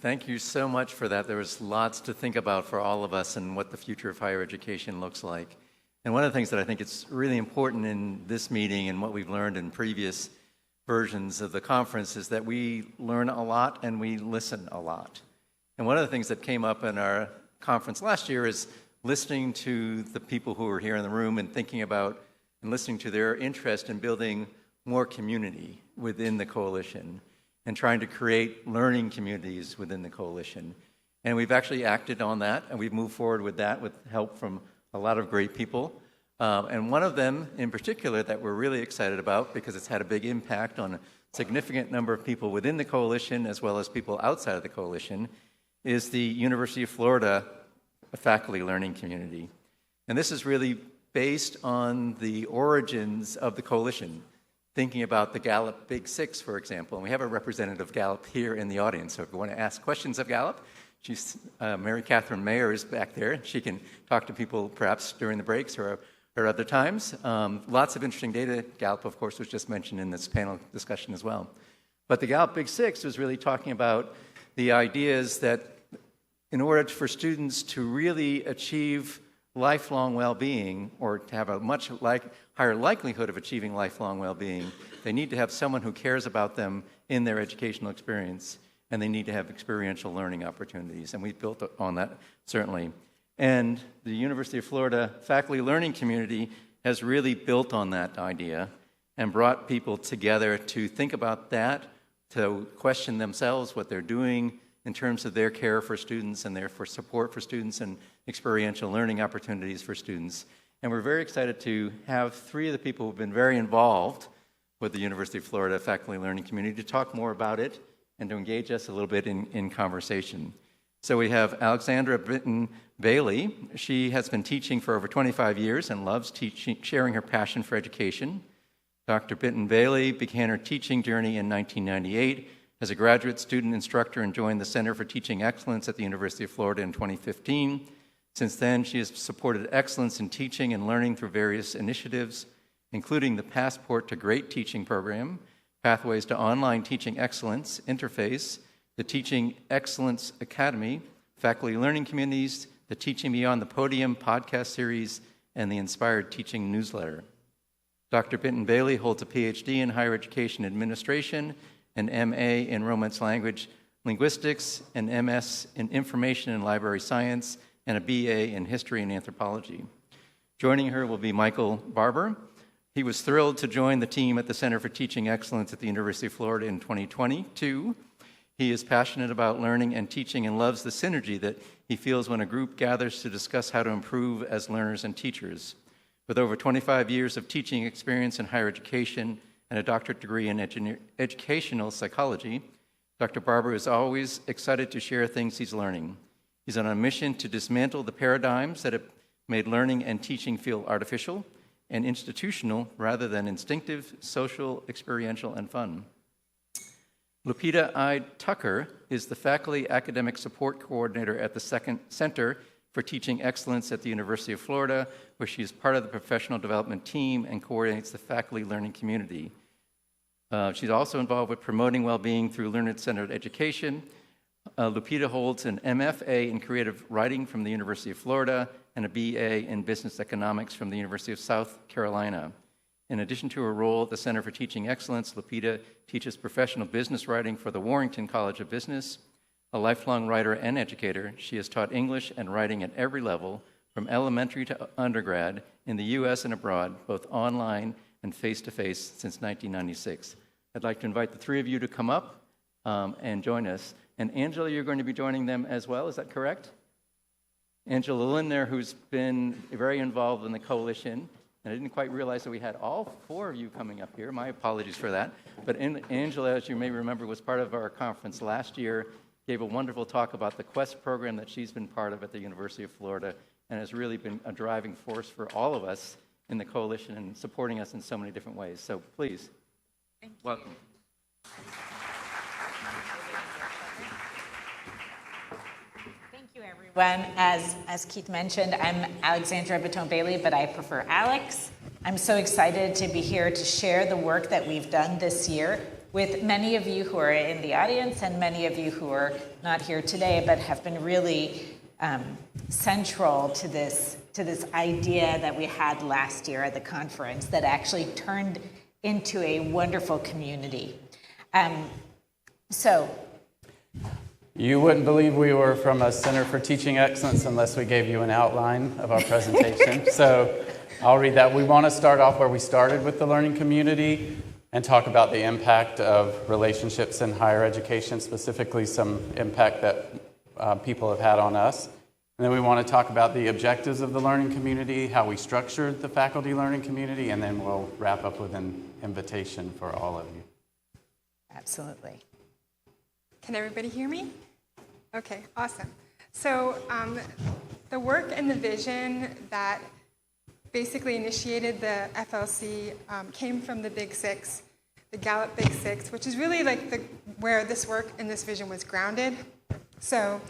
Thank you so much for that. There was lots to think about for all of us and what the future of higher education looks like. And one of the things that I think is really important in this meeting and what we've learned in previous versions of the conference is that we learn a lot and we listen a lot. And one of the things that came up in our conference last year is listening to the people who are here in the room and thinking about and listening to their interest in building more community within the coalition and trying to create learning communities within the coalition. And we've actually acted on that, and we've moved forward with that with help from a lot of great people. And one of them in particular that we're really excited about because it's had a big impact on a significant number of people within the coalition as well as people outside of the coalition is the University of Florida faculty learning community. And this is really based on the origins of the coalition, thinking about the Gallup Big Six, for example. And we have a representative of Gallup here in the audience, so if you want to ask questions of Gallup, Mary Catherine Mayer is back there. She can talk to people perhaps during the breaks or other times. Lots of interesting data. Gallup, of course, was just mentioned in this panel discussion as well. But the Gallup Big Six was really talking about the ideas that in order for students to really achieve lifelong well-being or to have a much higher likelihood of achieving lifelong well-being, they need to have someone who cares about them in their educational experience, and they need to have experiential learning opportunities. And we've built on that, certainly. And the University of Florida faculty learning community has really built on that idea and brought people together to think about that, to question themselves what they're doing in terms of their care for students and their support for students and experiential learning opportunities for students. And we're very excited to have three of the people who've been very involved with the University of Florida faculty learning community to talk more about it and to engage us a little bit in conversation. So we have Alexandra Britton Bailey. She has been teaching for over 25 years and loves sharing her passion for education. Dr. Britton Bailey began her teaching journey in 1998 as a graduate student instructor and joined the Center for Teaching Excellence at the University of Florida in 2015. Since then, she has supported excellence in teaching and learning through various initiatives, including the Passport to Great Teaching program, Pathways to Online Teaching Excellence, Interface, the Teaching Excellence Academy, faculty learning communities, the Teaching Beyond the Podium podcast series, and the Inspired Teaching newsletter. Dr. Britton Bailey holds a PhD in Higher Education Administration, an MA in Romance Language Linguistics, an MS in Information and Library Science, and a BA in History and Anthropology. Joining her will be Michael Barber. He was thrilled to join the team at the Center for Teaching Excellence at the University of Florida in 2022. He is passionate about learning and teaching and loves the synergy that he feels when a group gathers to discuss how to improve as learners and teachers. With over 25 years of teaching experience in higher education and a doctorate degree in educational psychology, Dr. Barber is always excited to share things he's learning. He's on a mission to dismantle the paradigms that have made learning and teaching feel artificial and institutional rather than instinctive, social, experiential, and fun. Lupita I. Tucker is the Faculty Academic Support Coordinator at the Second Center for Teaching Excellence at the University of Florida, where she is part of the professional development team and coordinates the faculty learning community. She's also involved with promoting well-being through learner-centered education. Lupita holds an MFA in creative writing from the University of Florida and a BA in business economics from the University of South Carolina. In addition to her role at the Center for Teaching Excellence, Lupita teaches professional business writing for the Warrington College of Business. A lifelong writer and educator, she has taught English and writing at every level, from elementary to undergrad, in the U.S. and abroad, both online and face-to-face since 1996. I'd like to invite the three of you to come up and join us. And Angela, you're going to be joining them as well, is that correct? Angela Lindner, who's been very involved in the coalition, and I didn't quite realize that we had all four of you coming up here. My apologies for that. But Angela, as you may remember, was part of our conference last year, gave a wonderful talk about the QUEST program that she's been part of at the University of Florida, and has really been a driving force for all of us in the coalition and supporting us in so many different ways. So please, welcome. Thank you, everyone. As Keith mentioned, I'm Alexandra Britton Bailey, but I prefer Alex. I'm so excited to be here to share the work that we've done this year with many of you who are in the audience and many of you who are not here today, but have been really central to this idea that we had last year at the conference that actually turned into a wonderful community. You wouldn't believe we were from a Center for Teaching Excellence unless we gave you an outline of our presentation. So I'll read that. We want to start off where we started with the learning community and talk about the impact of relationships in higher education, specifically some impact that people have had on us. And then we want to talk about the objectives of the learning community, how we structured the faculty learning community, and then we'll wrap up with an invitation for all of you. Absolutely. Can everybody hear me? Okay, awesome. So the work and the vision that basically initiated the FLC came from the Big Six, the Gallup Big Six, which is really like where this work and this vision was grounded. So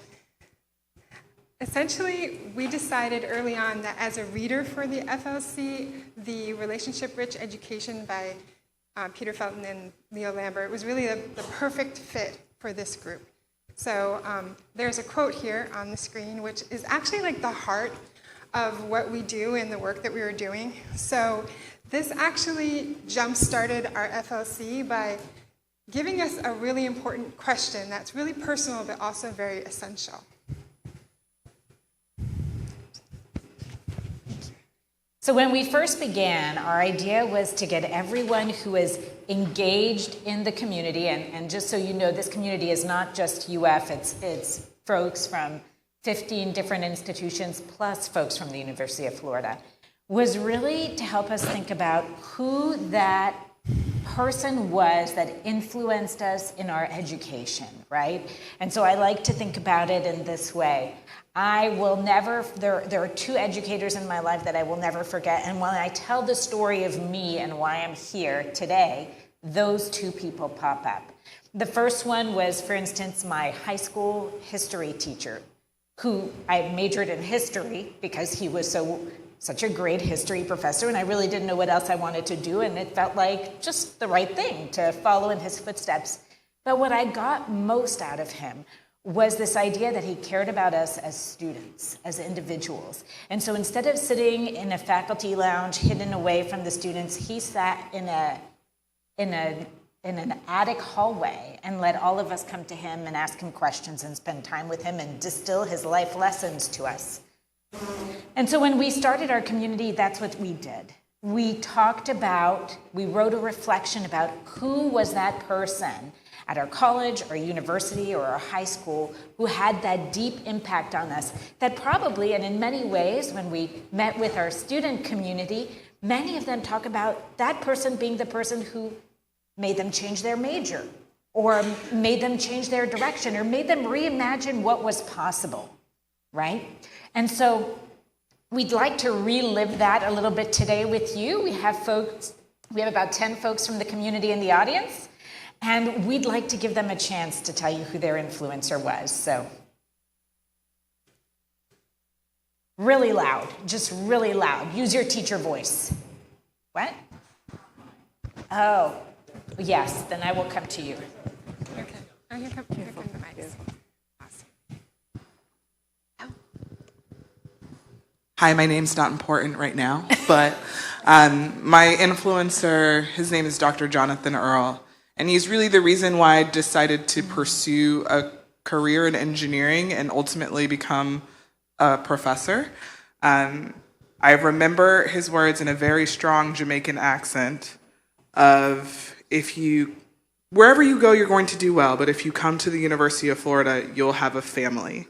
essentially, we decided early on that as a reader for the FLC, the Relationship-Rich Education by Peter Felton and Leo Lambert was really the perfect fit for this group. So there's a quote here on the screen, which is actually like the heart of what we do and the work that we were doing. So this actually jump-started our FLC by giving us a really important question that's really personal but also very essential. So when we first began, our idea was to get everyone who is engaged in the community, and just so you know, this community is not just UF, it's folks from 15 different institutions plus folks from the University of Florida, was really to help us think about who that person was that influenced us in our education, right? And so I like to think about it in this way. I will never, there are two educators in my life that I will never forget, and when I tell the story of me and why I'm here today, those two people pop up. The first one was, for instance, my high school history teacher, who I majored in history because he was such a great history professor, and I really didn't know what else I wanted to do, and it felt like just the right thing to follow in his footsteps. But what I got most out of him was this idea that he cared about us as students, as individuals. And so instead of sitting in a faculty lounge hidden away from the students, he sat in an attic hallway and let all of us come to him and ask him questions and spend time with him and distill his life lessons to us. And so when we started our community, that's what we did. We wrote a reflection about who was that person at our college or university or our high school who had that deep impact on us that probably, and in many ways, when we met with our student community, many of them talk about that person being the person who made them change their major or made them change their direction or made them reimagine what was possible, right? And so we'd like to relive that a little bit today with you. We have about 10 folks from the community in the audience, and we'd like to give them a chance to tell you who their influencer was. So really loud, just really loud. Use your teacher voice. What? Oh, yes, then I will come to you. Okay. Oh, here come the mics. Awesome. Hi, my name's not important right now, but my influencer, his name is Dr. Jonathan Earl, and he's really the reason why I decided to pursue a career in engineering and ultimately become a professor. I remember his words in a very strong Jamaican accent of, wherever you go, you're going to do well, but if you come to the University of Florida, you'll have a family.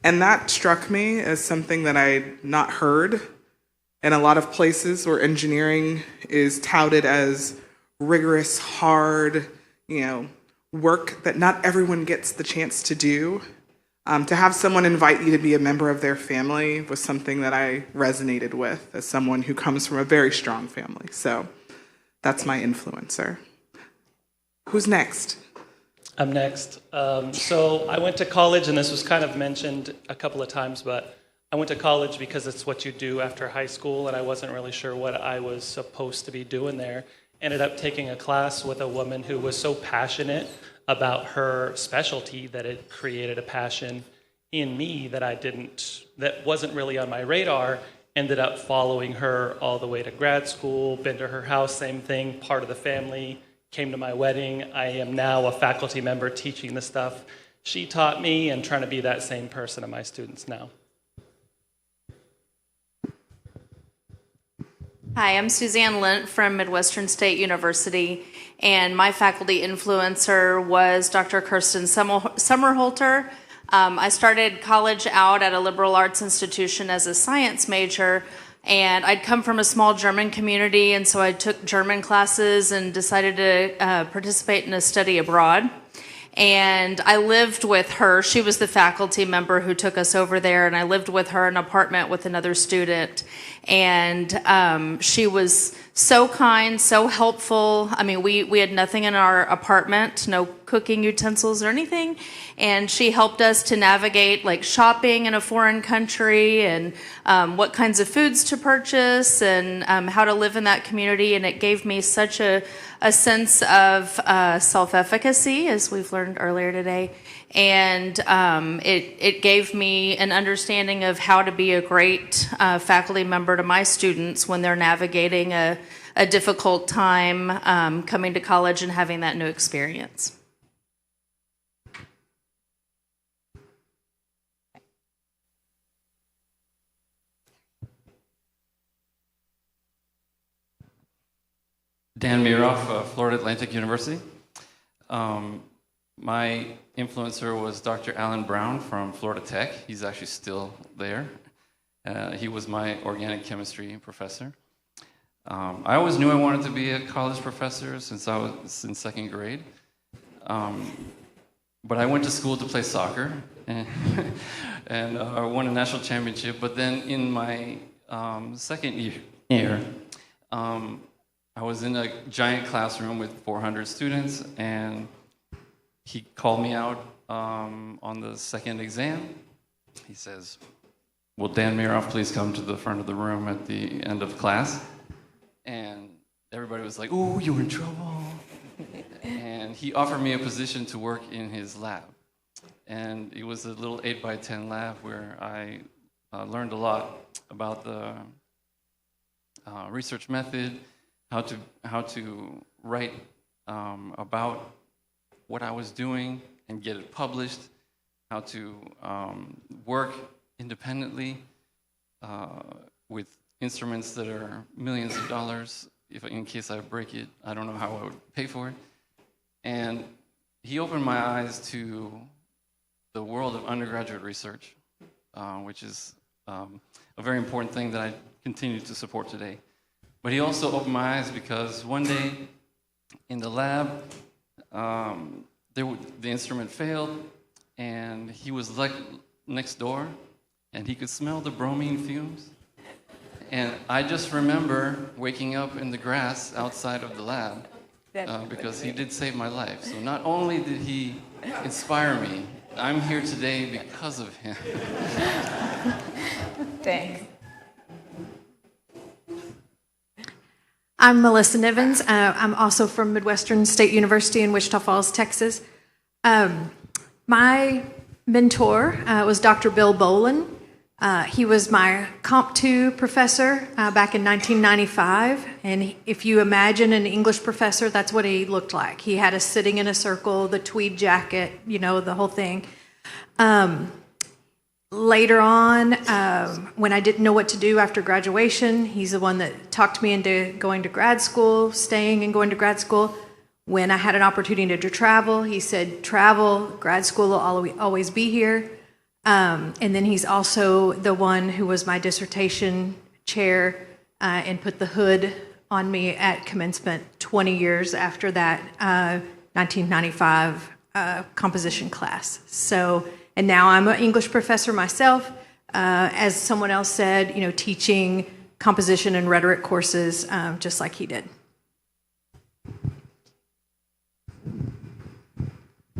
And that struck me as something that I'd not heard in a lot of places where engineering is touted as rigorous, hard, work that not everyone gets the chance to do. To have someone invite you to be a member of their family was something that I resonated with as someone who comes from a very strong family. So that's my influencer. Who's next? I'm next. So I went to college, and this was kind of mentioned a couple of times, but I went to college because it's what you do after high school, and I wasn't really sure what I was supposed to be doing there. ended up taking a class with a woman who was so passionate about her specialty that it created a passion in me that wasn't really on my radar. Ended up following her all the way to grad school, been to her house, same thing, part of the family, came to my wedding. I am now a faculty member teaching the stuff she taught me and trying to be that same person to my students now. Hi, I'm Suzanne Lint from Midwestern State University, and my faculty influencer was Dr. Kirsten Sommerholter. I started college out at a liberal arts institution as a science major, and I'd come from a small German community, and so I took German classes and decided to participate in a study abroad. And I lived with her. She was the faculty member who took us over there, and I lived with her in an apartment with another student. And she was so kind, so helpful. I mean, we had nothing in our apartment, no cooking utensils or anything. And she helped us to navigate like shopping in a foreign country and what kinds of foods to purchase and how to live in that community. And it gave me such a sense of self-efficacy, as we've learned earlier today. And it gave me an understanding of how to be a great faculty member to my students when they're navigating a difficult time coming to college and having that new experience. Dan Miroff, Florida Atlantic University. My influencer was Dr. Alan Brown from Florida Tech. He's actually still there. He was my organic chemistry professor. I always knew I wanted to be a college professor since I was in second grade. But I went to school to play soccer and won a national championship. But then in my second year, I was in a giant classroom with 400 students, and he called me out on the second exam. He says, "Will Dan Miroff please come to the front of the room at the end of class?" And everybody was like, "Ooh, you're in trouble." And he offered me a position to work in his lab. And it was a little 8x10 lab where I learned a lot about the research method, how to write about what I was doing and get it published, how to work independently with instruments that are millions of dollars. If in case I break it, I don't know how I would pay for it. And he opened my eyes to the world of undergraduate research, which is a very important thing that I continue to support today. But he also opened my eyes because one day in the lab, the instrument failed, and he was like next door, and he could smell the bromine fumes. And I just remember waking up in the grass outside of the lab because he did save my life. So not only did he inspire me, I'm here today because of him. Thanks. I'm Melissa Nivens. I'm also from Midwestern State University in Wichita Falls, Texas. My mentor was Dr. Bill Bolin. He was my Comp 2 professor back in 1995. And if you imagine an English professor, that's what he looked like. He had us sitting in a circle, the tweed jacket, you know, the whole thing. Later on, when I didn't know what to do after graduation, he's the one that talked me into going to grad school, staying and going to grad school. When I had an opportunity to travel, he said, travel, grad school will always be here. And then he's also the one who was my dissertation chair and put the hood on me at commencement 20 years after that 1995 composition class. So, and now I'm an English professor myself. As someone else said, you know, teaching composition and rhetoric courses just like he did.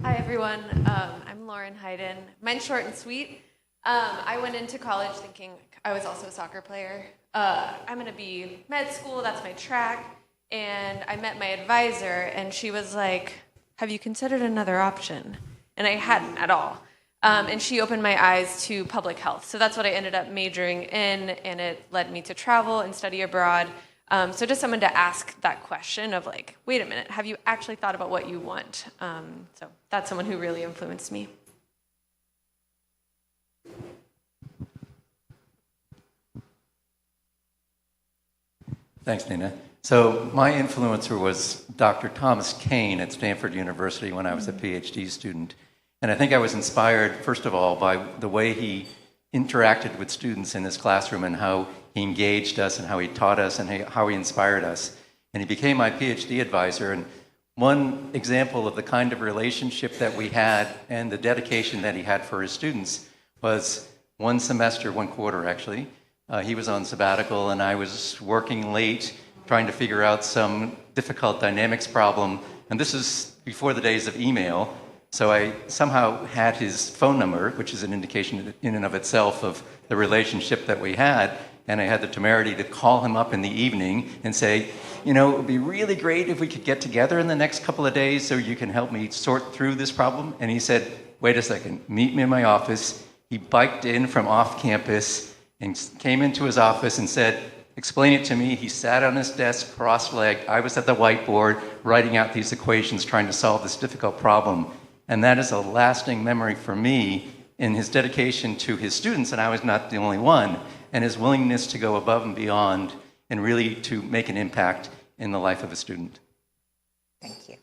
Hi, everyone. I'm Lauren Hayden. Mine's short and sweet. I went into college thinking I was also a soccer player. I'm going to be med school. That's my track. and I met my advisor, and she was like, "Have you considered another option?" And I hadn't at all. And she opened my eyes to public health. So that's what I ended up majoring in, and it led me to travel and study abroad. So just someone to ask that question of like, wait a minute, have you actually thought about what you want? So that's someone who really influenced me. Thanks, Nina. So my influencer was Dr. Thomas Kane at Stanford University when I was a PhD student. And I think I was inspired, first of all, by the way he interacted with students in his classroom and how he engaged us and how he taught us and how he inspired us. And he became my PhD advisor. And one example of the kind of relationship that we had and the dedication that he had for his students was one quarter actually. He was on sabbatical and I was working late trying to figure out some difficult dynamics problem. And this is before the days of email. So I somehow had his phone number, which is an indication in and of itself of the relationship that we had. And I had the temerity to call him up in the evening and say, you know, it would be really great if we could get together in the next couple of days so you can help me sort through this problem. And he said, wait a second, meet me in my office. He biked in from off campus and came into his office and said, explain it to me. He sat on his desk, cross-legged. I was at the whiteboard writing out these equations, trying to solve this difficult problem. And that is a lasting memory for me in his dedication to his students, and I was not the only one, and his willingness to go above and beyond and really to make an impact in the life of a student. Thank you.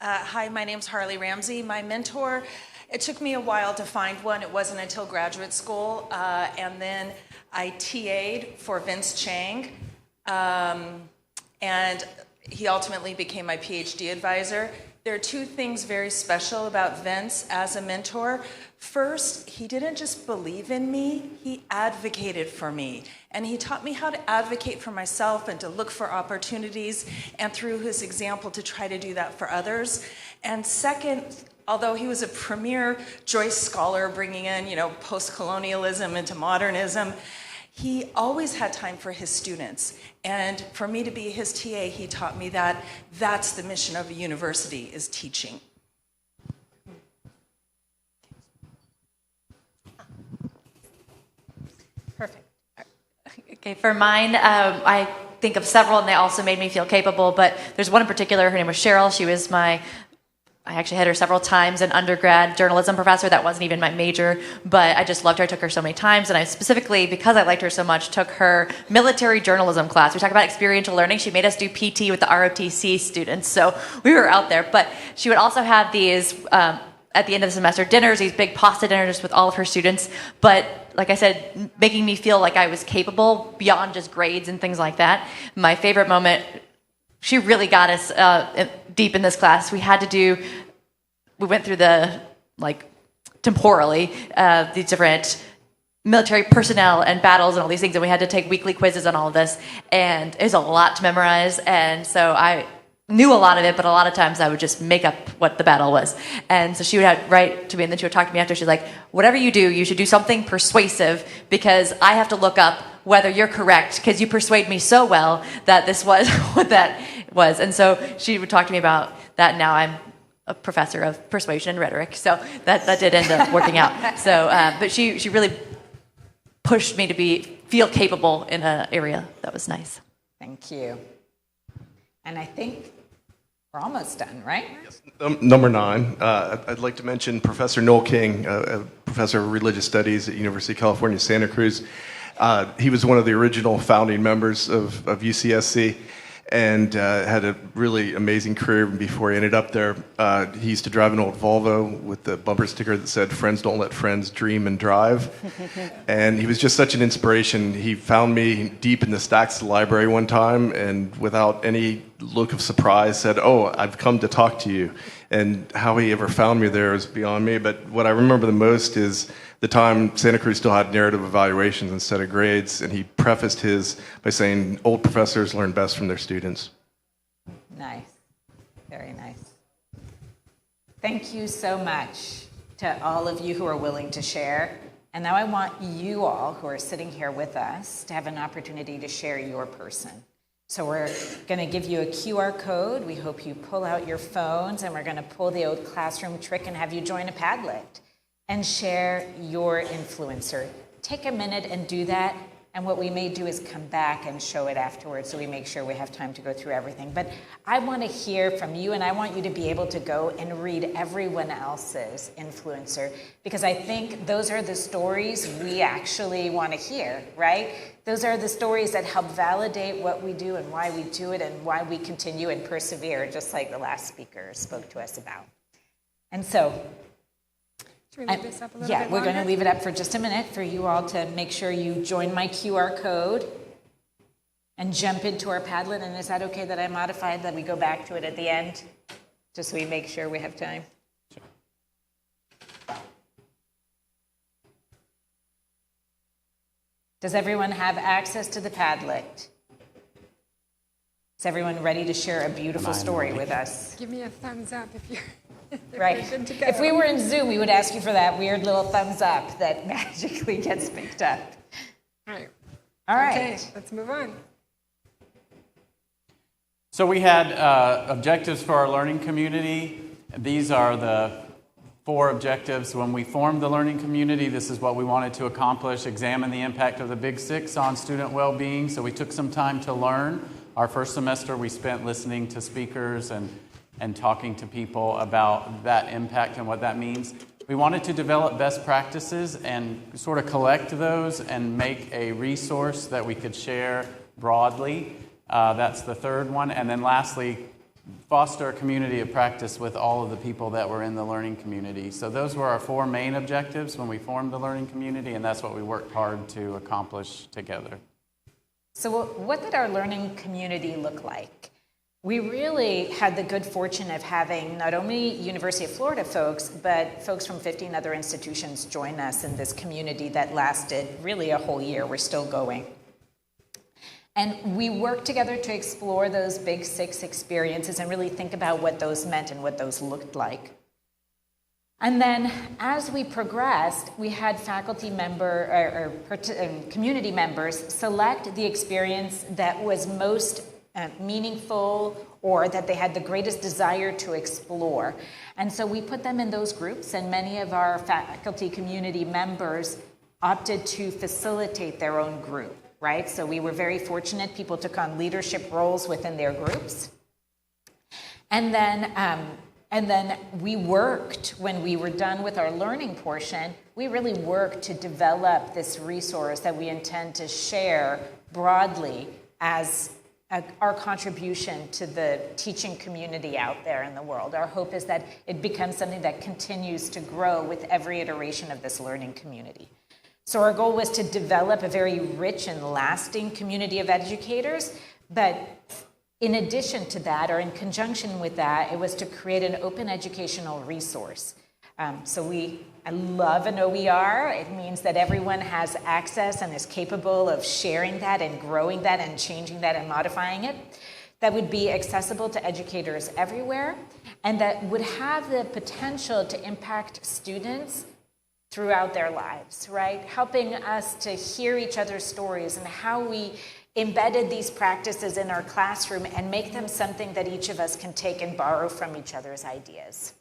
Hi, my name's Harley Ramsey. My mentor, it took me a while to find one. It wasn't until graduate school, and then I TA'd for Vince Chang, and he ultimately became my PhD advisor. There are two things very special about Vince as a mentor. First, he didn't just believe in me, he advocated for me. And he taught me how to advocate for myself and to look for opportunities, and through his example to try to do that for others. And second, although he was a premier Joyce scholar bringing in, post-colonialism into modernism, he always had time for his students. And for me to be his TA, he taught me that that's the mission of a university, is teaching. Perfect. Okay, for mine, I think of several, and they also made me feel capable, but there's one in particular. Her name was Cheryl. She was I actually had her several times, an undergrad journalism professor. That wasn't even my major, but I just loved her. I took her so many times, and I specifically, because I liked her so much, took her military journalism class. We talk about experiential learning. She made us do PT with the ROTC students, so we were out there. But she would also have these, at the end of the semester, dinners, these big pasta dinners with all of her students. But like I said, making me feel like I was capable beyond just grades and things like that. My favorite moment, she really got us deep in this class. We went through temporally, these different military personnel and battles and all these things, and we had to take weekly quizzes on all of this, and it was a lot to memorize, and so I knew a lot of it, but a lot of times I would just make up what the battle was. And so she would write to me, and then she would talk to me after. She's like, whatever you do, you should do something persuasive, because I have to look up whether you're correct, because you persuade me so well that this was what that was. And so she would talk to me about that, and now I'm a professor of persuasion and rhetoric, so that did end up working out. So, but she really pushed me to feel capable in an area that was nice. Thank you. And I think we're almost done, right? Yes. Number 9, I'd like to mention Professor Noel King, a professor of religious studies at University of California, Santa Cruz. He was one of the original founding members of UCSC, and had a really amazing career before he ended up there. He used to drive an old Volvo with the bumper sticker that said, "Friends don't let friends dream and drive." And he was just such an inspiration. He found me deep in the stacks of the library one time, and without any look of surprise said, "Oh, I've come to talk to you." And how he ever found me there is beyond me. But what I remember the most is the time Santa Cruz still had narrative evaluations instead of grades, and he prefaced his by saying, "Old professors learn best from their students." Nice. Very nice. Thank you so much to all of you who are willing to share. And now I want you all who are sitting here with us to have an opportunity to share your person. So we're going to give you a QR code. We hope you pull out your phones, and we're going to pull the old classroom trick and have you join a Padlet and share your influencer. Take a minute and do that. And what we may do is come back and show it afterwards, so we make sure we have time to go through everything. But I want to hear from you, and I want you to be able to go and read everyone else's influencer, because I think those are the stories we actually want to hear, right? Those are the stories that help validate what we do and why we do it and why we continue and persevere, just like the last speaker spoke to us about. And so, should we leave this up a little yeah, bit we're going to longer? leave it up for just a minute for you all to make sure you join my QR code and jump into our Padlet. And is that okay that I modified that we go back to it at the end, just so we make sure we have time? Sure. Does everyone have access to the Padlet? Is everyone ready to share a beautiful story with us? Give me a thumbs up if you're Right. good to go. If we were in Zoom, we would ask you for that weird little thumbs up that magically gets picked up. All right. All right. Okay, let's move on. So we had objectives for our learning community. These are the 4 objectives. When we formed the learning community, this is what we wanted to accomplish: examine the impact of the Big Six on student well-being. So we took some time to learn. Our first semester we spent listening to speakers and talking to people about that impact and what that means. We wanted to develop best practices and sort of collect those and make a resource that we could share broadly. That's the third one. And then lastly, foster a community of practice with all of the people that were in the learning community. So those were our 4 main objectives when we formed the learning community, and that's what we worked hard to accomplish together. So what did our learning community look like? We really had the good fortune of having not only University of Florida folks, but folks from 15 other institutions join us in this community that lasted really a whole year. We're still going. And we worked together to explore those Big Six experiences and really think about what those meant and what those looked like. And then as we progressed, we had faculty member or community members select the experience that was most meaningful or that they had the greatest desire to explore. And so we put them in those groups, and many of our faculty community members opted to facilitate their own group, right? So we were very fortunate. People took on leadership roles within their groups. And then we worked, when we were done with our learning portion, we really worked to develop this resource that we intend to share broadly as our contribution to the teaching community out there in the world. Our hope is that it becomes something that continues to grow with every iteration of this learning community. So our goal was to develop a very rich and lasting community of educators, but in addition to that, or in conjunction with that, it was to create an open educational resource. I love an OER. It means that everyone has access and is capable of sharing that and growing that and changing that and modifying it. That would be accessible to educators everywhere, and that would have the potential to impact students throughout their lives, right? Helping us to hear each other's stories and how we embedded these practices in our classroom and make them something that each of us can take and borrow from each other's ideas.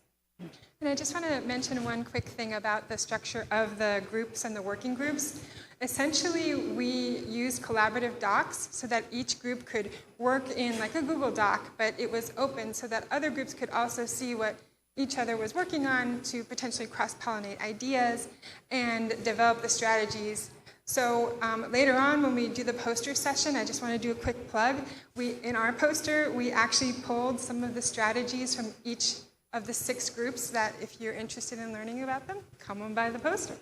And I just want to mention one quick thing about the structure of the groups and the working groups. Essentially, we used collaborative docs so that each group could work in like a Google Doc, but it was open so that other groups could also see what each other was working on to potentially cross-pollinate ideas and develop the strategies. So later on, when we do the poster session, I just want to do a quick plug. In our poster, we actually pulled some of the strategies from each of the 6 groups that if you're interested in learning about them, come on by the poster.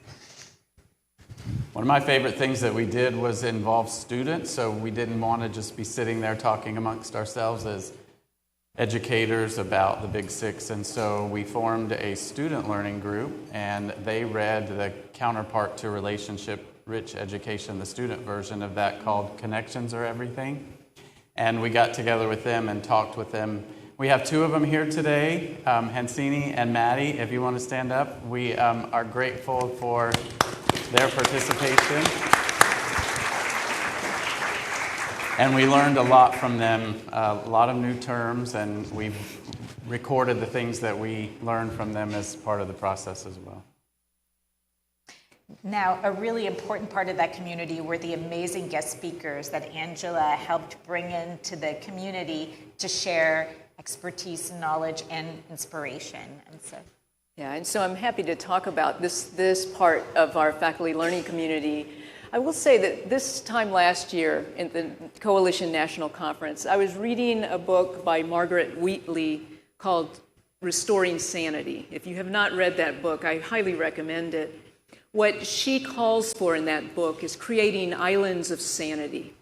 One of my favorite things that we did was involve students, so we didn't want to just be sitting there talking amongst ourselves as educators about the Big Six, and so we formed a student learning group, and they read the counterpart to Relationship Rich Education, the student version of that, called Connections Are Everything, and we got together with them and talked with them. We have 2 of them here today, Hansini and Maddie. If you want to stand up, we are grateful for their participation. And we learned a lot from them, a lot of new terms, and we've recorded the things that we learned from them as part of the process as well. Now, a really important part of that community were the amazing guest speakers that Angela helped bring into the community to share expertise, knowledge, and inspiration. And so, yeah, and so I'm happy to talk about this part of our faculty learning community. I will say that this time last year in the Coalition National Conference, I was reading a book by Margaret Wheatley called Restoring Sanity. If you have not read that book, I highly recommend it. What she calls for in that book is creating islands of sanity.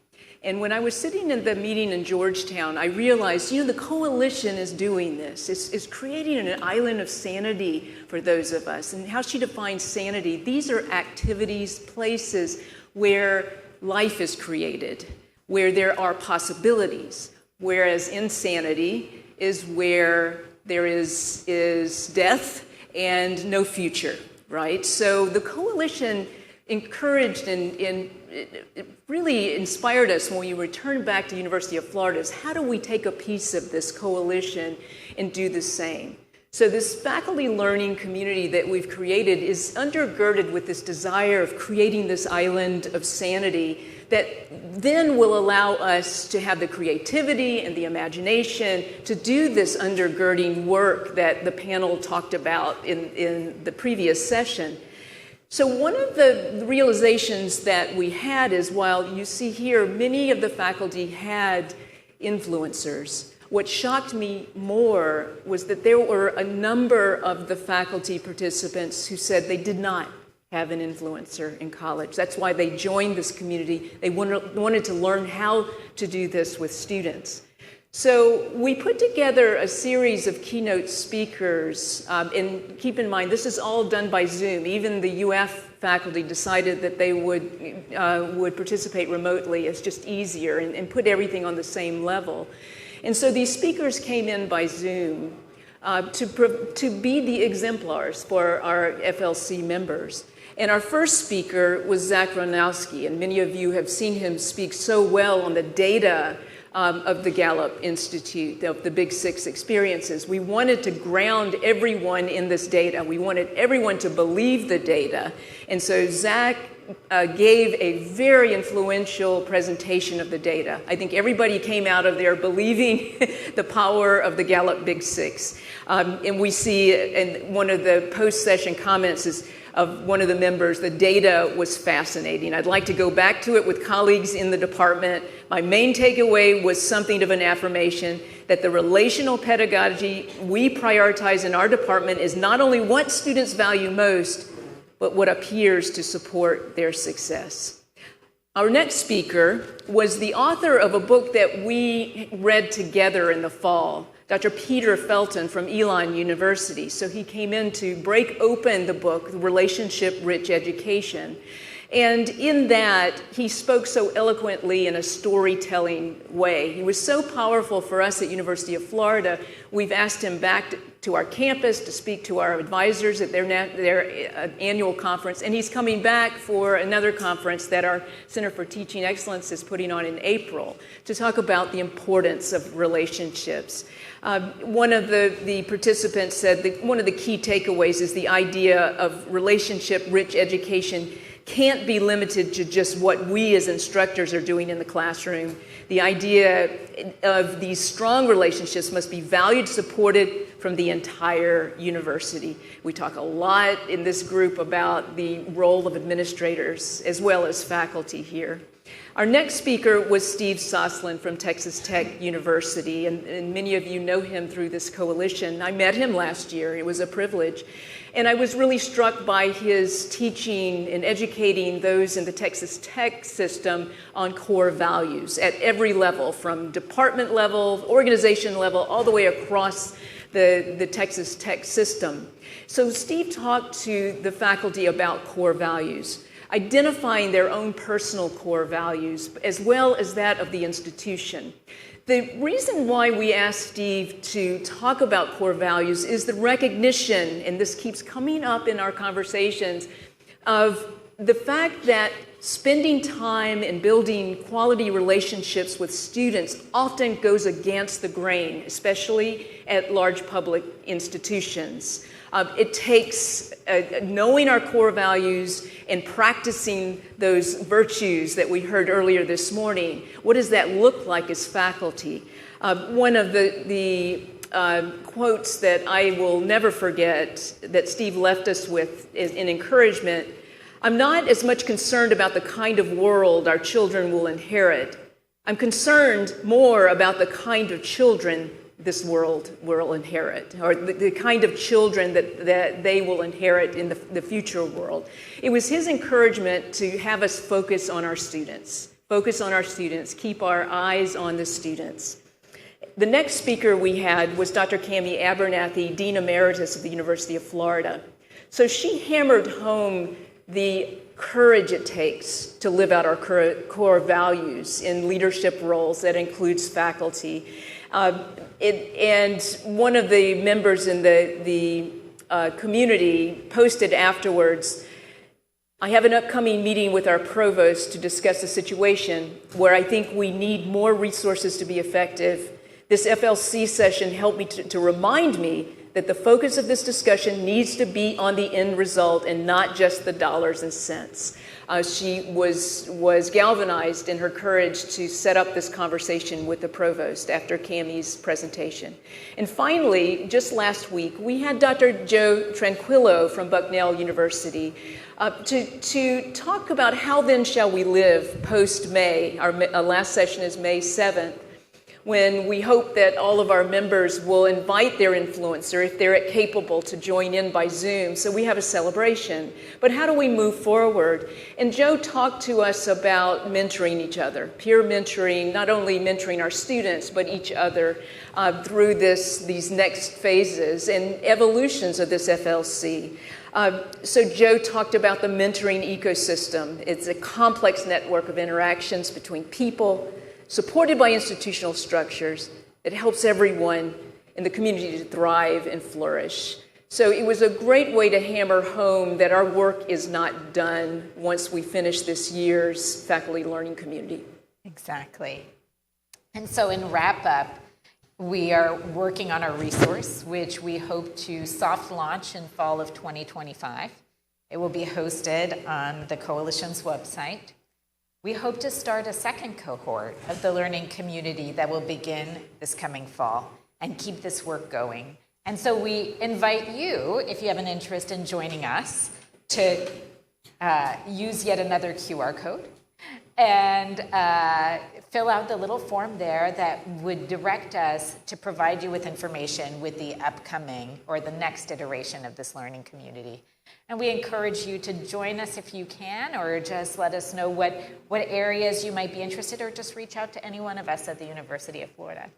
And when I was sitting in the meeting in Georgetown, I realized, the coalition is doing this. It's creating an island of sanity for those of us. And how she defines sanity, these are activities, places where life is created, where there are possibilities, whereas insanity is where there is death and no future, right? So the coalition encouraged and it really inspired us when we returned back to University of Florida is how do we take a piece of this coalition and do the same? So this faculty learning community that we've created is undergirded with this desire of creating this island of sanity that then will allow us to have the creativity and the imagination to do this undergirding work that the panel talked about in the previous session. So one of the realizations that we had is while you see here many of the faculty had influencers, what shocked me more was that there were a number of the faculty participants who said they did not have an influencer in college. That's why they joined this community. They wanted to learn how to do this with students. So we put together a series of keynote speakers, and keep in mind, this is all done by Zoom. Even the UF faculty decided that they would participate remotely. It's just easier and put everything on the same level. And so these speakers came in by Zoom to be the exemplars for our FLC members. And our first speaker was Zach Ronowski, and many of you have seen him speak so well on the data of the Gallup Institute, of the Big Six experiences. We wanted to ground everyone in this data. We wanted everyone to believe the data. And so Zach gave a very influential presentation of the data. I think everybody came out of there believing the power of the Gallup Big Six. And we see in one of the post-session comments is of one of the members, the data was fascinating. I'd like to go back to it with colleagues in the department. My main takeaway was something of an affirmation that the relational pedagogy we prioritize in our department is not only what students value most, but what appears to support their success. Our next speaker was the author of a book that we read together in the fall, Dr. Peter Felton from Elon University. So he came in to break open the book, Relationship Rich Education. And in that, he spoke so eloquently in a storytelling way. He was so powerful for us at University of Florida, we've asked him back to our campus to speak to our advisors at their annual conference. And he's coming back for another conference that our Center for Teaching Excellence is putting on in April to talk about the importance of relationships. One of the participants said that one of the key takeaways is the idea of relationship-rich education can't be limited to just what we as instructors are doing in the classroom. The idea of these strong relationships must be valued, supported from the entire university. We talk a lot in this group about the role of administrators as well as faculty here. Our next speaker was Steve Soslin from Texas Tech University, and many of you know him through this coalition. I met him last year. It was a privilege. And I was really struck by his teaching and educating those in the Texas Tech system on core values at every level, from department level, organization level, all the way across the Texas Tech system. So Steve talked to the faculty about core values, identifying their own personal core values, as well as that of the institution. The reason why we asked Steve to talk about core values is the recognition, and this keeps coming up in our conversations, of the fact that spending time and building quality relationships with students often goes against the grain, especially at large public institutions. It takes knowing our core values and practicing those virtues that we heard earlier this morning. What does that look like as faculty? One of the quotes that I will never forget that Steve left us with is an encouragement. I'm not as much concerned about the kind of world our children will inherit. I'm concerned more about the kind of children this world will inherit, or the kind of children that they will inherit in the future world. It was his encouragement to have us focus on our students, keep our eyes on the students. The next speaker we had was Dr. Cami Abernathy, Dean Emeritus of the University of Florida. So she hammered home the courage it takes to live out our core values in leadership roles. That includes faculty. And one of the members in the community posted afterwards, I have an upcoming meeting with our provost to discuss a situation where I think we need more resources to be effective. This FLC session helped me to remind me that the focus of this discussion needs to be on the end result and not just the dollars and cents. She was galvanized in her courage to set up this conversation with the provost after Cami's presentation. And finally, just last week, we had Dr. Joe Tranquillo from Bucknell University to talk about how then shall we live post-May. Our last session is May 7th. When we hope that all of our members will invite their influencer, if they're capable, to join in by Zoom. So we have a celebration. But how do we move forward? And Joe talked to us about mentoring each other, peer mentoring, not only mentoring our students, but each other through these next phases and evolutions of this FLC. So Joe talked about the mentoring ecosystem. It's a complex network of interactions between people, supported by institutional structures that helps everyone in the community to thrive and flourish. So it was a great way to hammer home that our work is not done once we finish this year's faculty learning community. Exactly. And so in wrap up, we are working on our resource, which we hope to soft launch in fall of 2025. It will be hosted on the Coalition's website. We hope to start a second cohort of the learning community that will begin this coming fall and keep this work going. And so we invite you, if you have an interest in joining us, to use yet another QR code and fill out the little form there that would direct us to provide you with information with the upcoming or the next iteration of this learning community. And we encourage you to join us if you can, or just let us know what areas you might be interested, or just reach out to any one of us at the University of Florida.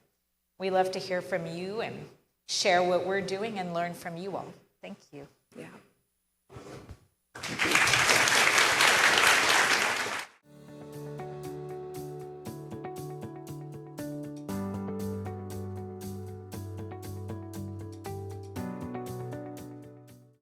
We love to hear from you and share what we're doing and learn from you all. Thank you. Yeah.